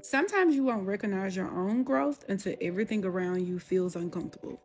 Sometimes you won't recognize your own growth until everything around you feels uncomfortable.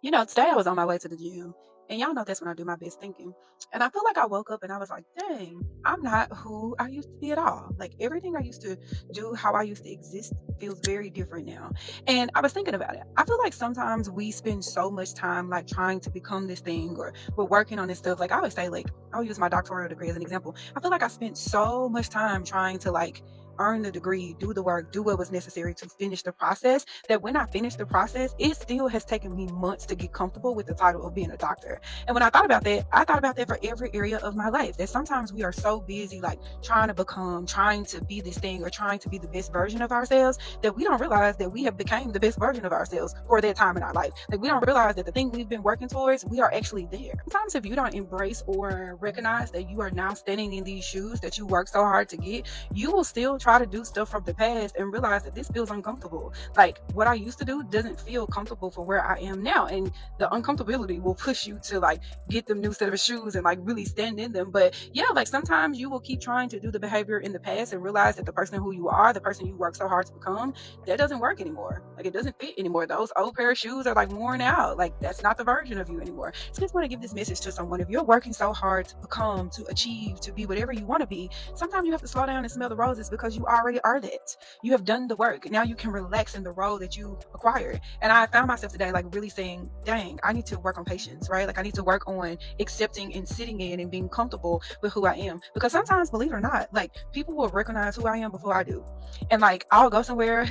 Today I was on my way to the gym, and y'all know that's when I do my best thinking. And I feel like I woke up and I was like, dang, I'm not who I used to be at all. Like everything I used to do, how I used to exist, feels very different now. And I was thinking about it. I feel like sometimes we spend so much time like trying to become this thing or we're working on this stuff. Like I always say, like, I'll use my doctoral degree as an example. I feel like I spent so much time trying to like earn the degree, do the work, do what was necessary to finish the process that when I finished the process, it still has taken me months to get comfortable with the title of being a doctor. And when I thought about that, I thought about that for every area of my life. That sometimes we are so busy, like trying to become, trying to be this thing, or trying to be the best version of ourselves, that we don't realize that we have become the best version of ourselves for that time in our life. Like we don't realize that the thing we've been working towards, we are actually there. Sometimes if you don't embrace or recognize that you are now standing in these shoes that you worked so hard to get, you will still try to do stuff from the past and realize that this feels uncomfortable. Like what I used to do doesn't feel comfortable for where I am now. And the uncomfortability will push you to like get them new set of shoes and like really stand in them. But yeah, like sometimes you will keep trying to do the behavior in the past and realize that the person who you are, the person you work so hard to become, that doesn't work anymore. Like it doesn't fit anymore. Those old pair of shoes are like worn out. Like that's not the version of you anymore. So I just want to give this message to someone. If you're working so hard to become, to achieve, to be whatever you want to be, sometimes you have to slow down and smell the roses because you already are that. You have done the work. Now you can relax in the role that you acquired. And I found myself today like really saying, dang, I need to work on patience, right? Like I need to work on accepting and sitting in and being comfortable with who I am. Because sometimes, believe it or not, like people will recognize who I am before I do. And like I'll go somewhere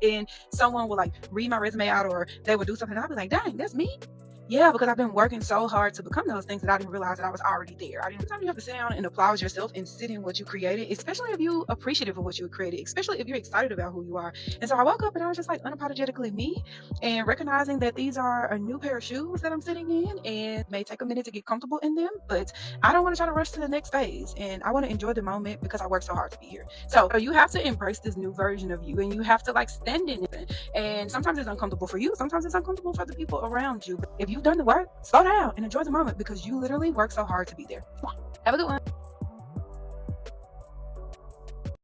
and someone will like read my resume out or they will do something. And I'll be like, dang, that's me. Yeah, because I've been working so hard to become those things that I didn't realize that I was already there. I didn't. Sometimes you have to sit down and applaud yourself and sit in what you created, especially if you appreciative of what you created, especially if you're excited about who you are. And so I woke up and I was just like unapologetically me and recognizing that these are a new pair of shoes that I'm sitting in and it may take a minute to get comfortable in them, but I don't want to try to rush to the next phase. And I want to enjoy the moment because I worked so hard to be here. So you have to embrace this new version of you and you have to like stand in it. And sometimes it's uncomfortable for you, sometimes it's uncomfortable for the people around you. But if you've done the work, slow down and enjoy the moment because you literally work so hard to be there. Have a good one.